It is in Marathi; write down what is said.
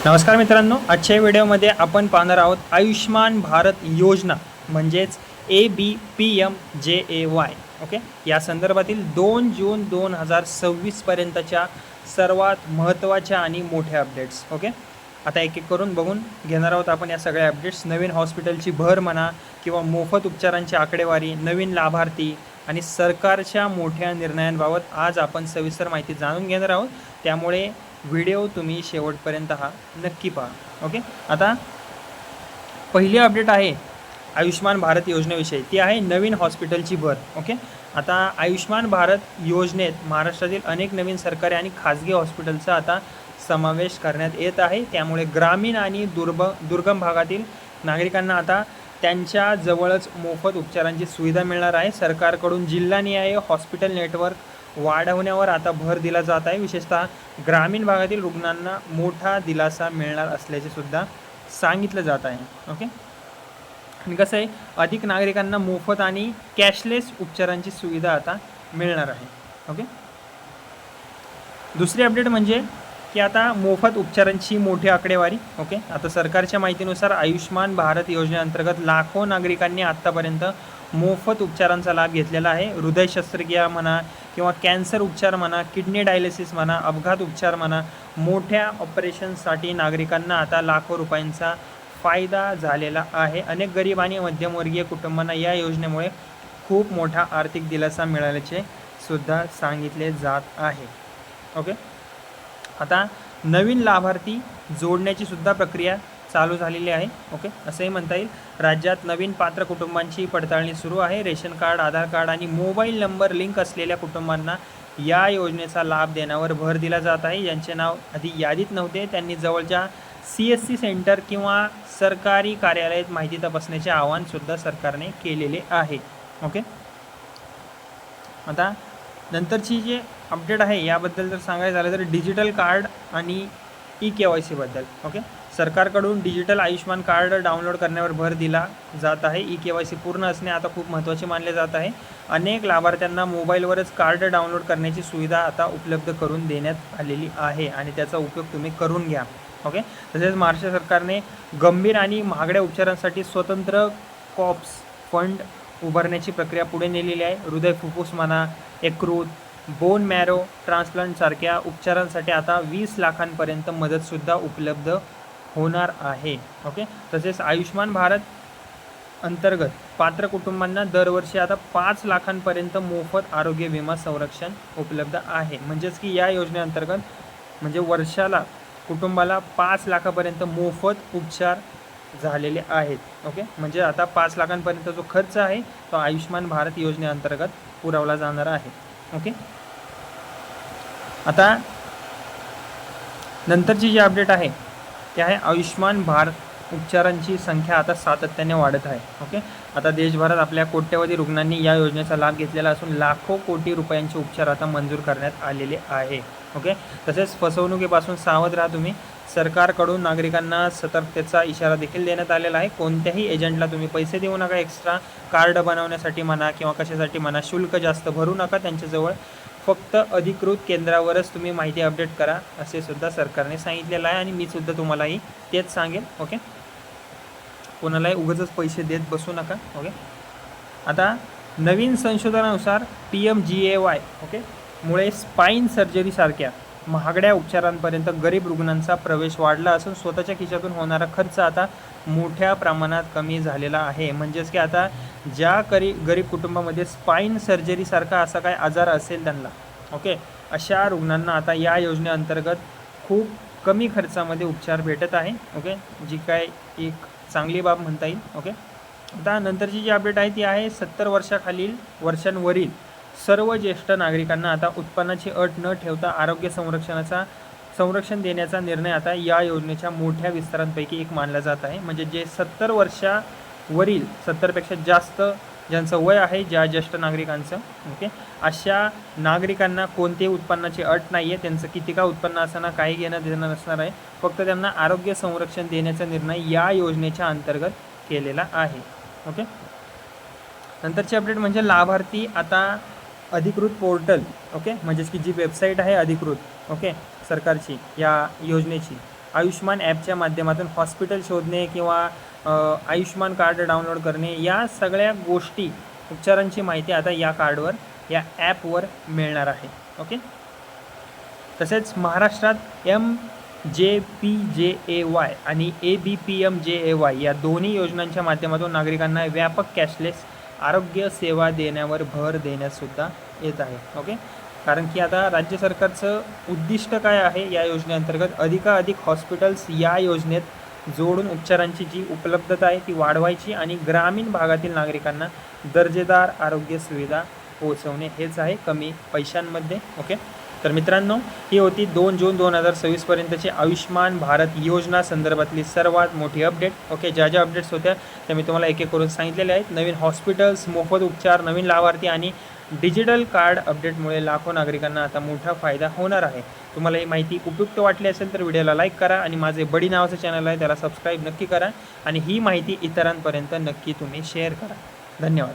नमस्कार मित्रांनो, आजच्या व्हिडिओमध्ये आपण पाहणार आहोत आयुष्मान भारत योजना म्हणजेच ABPMJAY. ओके, या संदर्भातील 2 जून 2026 पर्यंतच्या सर्वात महत्त्वाच्या आणि मोठ्या अपडेट्स. ओके, आता एक एक करून बघून घेणार आहोत आपण या सगळ्या अपडेट्स. नवीन हॉस्पिटलची भर म्हणा किंवा मोफत उपचारांची आकडेवारी, नवीन लाभार्थी आणि सरकारच्या मोठ्या निर्णयांबाबत आज आपण सविस्तर माहिती जाणून घेणार आहोत. त्यामुळे व्हिडिओ तुम्ही शेवटपर्यंत हा नक्की पहा. ओके, आता पहिली अपडेट आहे आयुष्मान भारत योजनेविषयी. ती आहे नवीन हॉस्पिटलची भर. ओके, आता आयुष्मान भारत योजनेत महाराष्ट्रातील अनेक नवीन सरकारी आणि खाजगी हॉस्पिटलचा आता समावेश करण्यात येत आहे. त्यामुळे ग्रामीण आणि दुर्गम भागातील नागरिकांना आता त्यांच्या जवळच मोफत उपचारांची सुविधा मिळणार आहे. सरकारकडून जिल्हानिहाय हॉस्पिटल नेटवर्क वाढवण्यावर आता भर दिला जात आहे. विशेषतः ग्रामीण भागातील रुग्णांना मोठा दिलासा मिळणार असल्याचे सुद्धा सांगितलं जात आहे. ओके, आणि कसं आहे, अधिक नागरिकांना मोफत आणि कॅशलेस उपचारांची सुविधा आता मिळणार आहे. ओके, दुसरी अपडेट म्हणजे की आता मोफत उपचारांची मोठी आकडेवारी. ओके, आता सरकारच्या माहितीनुसार आयुष्मान भारत योजनेअंतर्गत लाखो नागरिकांनी आत्तापर्यंत मोफत उपचारांचा लाभ घेतलेला आहे. हृदय शस्त्रक्रिया म्हणा किंवा कॅन्सर उपचार म्हणा, किडनी डायलिसिस म्हणा, अपघात उपचार म्हणा, मोठ्या ऑपरेशनसाठी नागरिकांना आता लाखो रुपयांचा फायदा झालेला आहे. अनेक गरीब आणि मध्यमवर्गीय कुटुंबांना या योजनेमुळे खूप मोठा आर्थिक दिलासा मिळाल्याचे सुद्धा सांगितले जात आहे. ओके, आता नवीन लाभार्थी जोडण्याची सुद्धा प्रक्रिया चालू झालेली आहे. ओके, असंही म्हणता येईल. राज्यात नवीन पात्र कुटुंबांची पडताळणी सुरू आहे. रेशन कार्ड, आधार कार्ड आणि मोबाईल नंबर लिंक असलेल्या कुटुंबांना या योजनेचा लाभ देण्यावर भर दिला जात आहे. ज्यांचे नाव आधी यादीत नव्हते त्यांनी जवळच्या CSC सेंटर किंवा सरकारी कार्यालयात माहिती तपासण्याचे आवाहनसुद्धा सरकारने केलेले आहे. ओके, आता नंतरची जी अपडेट आहे याबद्दल जर सांगायचं झालं तर डिजिटल कार्ड आणि eKYC बद्दल. ओके, सरकारकडून डिजिटल आयुष्मान कार्ड डाउनलोड करण्यावर भर दिला जात आहे. eKYC पूर्ण असणे आता खूप महत्त्वाचे मानले जात आहे. अनेक लाभार्थ्यांना मोबाईलवरच कार्ड डाउनलोड करण्याची सुविधा आता उपलब्ध करून देण्यात आलेली आहे आणि त्याचा उपयोग तुम्ही करून घ्या. ओके, तसेच महाराष्ट्र सरकारने गंभीर आणि महागड्या उपचारांसाठी स्वतंत्र कॉप्स फंड उभारण्याची प्रक्रिया पुढे नेलेली आहे. हृदय, फुफ्फुस म्हणा, यकृत, बोन मॅरो ट्रान्सप्लांटसारख्या उपचारांसाठी आता 20 लाखांपर्यंत मदतसुद्धा उपलब्ध होणार आहे. ओके, तसेच आयुष्मान भारत अंतर्गत पात्र कुटुंबांना दरवर्षी आता 5 लाखांपर्यंत मोफत आरोग्य विमा संरक्षण उपलब्ध आहे. म्हणजेच की या योजनेअंतर्गत म्हणजे वर्षाला कुटुंबाला 5 लाखापर्यंत मोफत उपचार झालेले आहेत. ओके, म्हणजे आता 5 लाखांपर्यंत जो खर्च आहे तो आयुष्मान भारत योजनेअंतर्गत पुरवला जाणार आहे. ओके, आता नंतरची जी अपडेट आहे ती आहे आयुष्मान भारत उपचारांची संख्या आता सातत्याने वाढत आहे. ओके, आता देशभरात आपल्या कोट्यवधी रुग्णांनी या योजनेचा लाभ घेतलेला असून लाखो कोटी रुपयांचे उपचार आता मंजूर करण्यात आलेले आहे. ओके, तसेच फसवणुकीपासून सावध राहा तुम्ही. सरकारकडून नागरिकांना सतर्कतेचा इशारा देखील देण्यात आलेला आहे. कोणत्याही एजंटला तुम्ही पैसे देऊ नका. एक्स्ट्रा कार्ड बनवण्यासाठी म्हणा किंवा कशासाठी म्हणा शुल्क जास्त भरू नका. त्यांच्याजवळ फक्त अधिकृत केंद्रावरच तुम्ही माहिती अपडेट करा असे सुद्धा सरकारने सांगितलेलं आहे आणि मी सुद्धा तुम्हालाही तेच सांगेन. ओके, कोणालाही उगाचच पैसे देत बसू नका. ओके, आता नवीन संशोधनानुसार PMJAY ओके मुळे स्पाईन सर्जरीसारख्या महागड्या उपचारांपर्यंत गरीब रुग्णांचा प्रवेश वाढला असून स्वतःच्या खिशातून होणारा खर्च आता मोठ्या प्रमाणात कमी झालेला आहे. म्हणजेच की आता ज्या गरीब कुटुंबामध्ये स्पाईन सर्जरीसारखा असा काय आजार असेल त्यांना, ओके, अशा रुग्णांना आता या योजनेअंतर्गत खूप कमी खर्चामध्ये उपचार भेटत आहे. ओके, जी काय एक चांगली बाब म्हणता येईल. ओके, आता नंतरची जी अपडेट आहे ती आहे 70 वर्षांवरील सर्व ज्येष्ठ नागरिकांना आता उत्पन्नाची अट न ठेवता आरोग्य संरक्षण देण्याचा निर्णय आता या योजनेच्या मोठ्या विस्तारांपैकी एक मानला जात आहे. म्हणजे जे 70 वर्षावरील 70पेक्षा जास्त ज्यांचं वय आहे, ज्या ज्येष्ठ नागरिकांचं, ओके, अशा नागरिकांना कोणतेही उत्पन्नाची अट नाही आहे. त्यांचं किती का उत्पन्न असताना काही घेणं देणं नसणार आहे. फक्त त्यांना आरोग्य संरक्षण देण्याचा निर्णय या योजनेच्या अंतर्गत केलेला आहे. ओके, नंतरची अपडेट म्हणजे लाभार्थी आता अधिकृत पोर्टल, ओके, म्हणजेच की जी वेबसाईट आहे अधिकृत, ओके, सरकारची या योजनेची आयुष्मान ॲपच्या माध्यमातून हॉस्पिटल शोधणे किंवा आयुष्मान कार्ड डाउनलोड करणे, या सगळ्या गोष्टी, उपचारांची माहिती आता या कार्डवर, या ॲपवर मिळणार आहे. ओके. तसेच महाराष्ट्रात MJPJAY आणि ABPMJAY या दोन्ही योजनांच्या माध्यमातून नागरिकांना व्यापक कॅशलेस आरोग्य सेवा देण्यावर भर देण्यातसुद्धा येत आहे. ओके. कारण की आता राज्य सरकारचं उद्दिष्ट काय आहे, या योजनेअंतर्गत अधिकाधिक हॉस्पिटल्स या योजनेत जोडून उपचारांची जी उपलब्धता आहे ती वाढवायची आणि ग्रामीण भागातील नागरिकांना दर्जेदार आरोग्य सुविधा पोहोचवणे, हेच आहे कमी पैशांमध्ये. ओके. तर मित्रांनो, ही होती 2 जून 2026 पर्यंतची आयुष्मान भारत योजना संदर्भातली सर्वात मोठी अपडेट. ओके. ज्या ज्या अपडेट्स होत्या त्या मी तुम्हाला एक एक करून सांगितलेल्या आहेत. नवीन हॉस्पिटल्स, मोफत उपचार, नवीन लाभार्थी आणि डिजिटल कार्ड अपडेटमुळे लाखो नागरिकांना आता मोठा फायदा होणार आहे. तुम्हाला ही माहिती उपयुक्त वाटली असेल तर व्हिडिओला लाईक करा आणि माझे बडी नावाचं चॅनल आहे त्याला सबस्क्राईब नक्की करा आणि ही माहिती इतरांपर्यंत नक्की तुम्ही शेअर करा. धन्यवाद.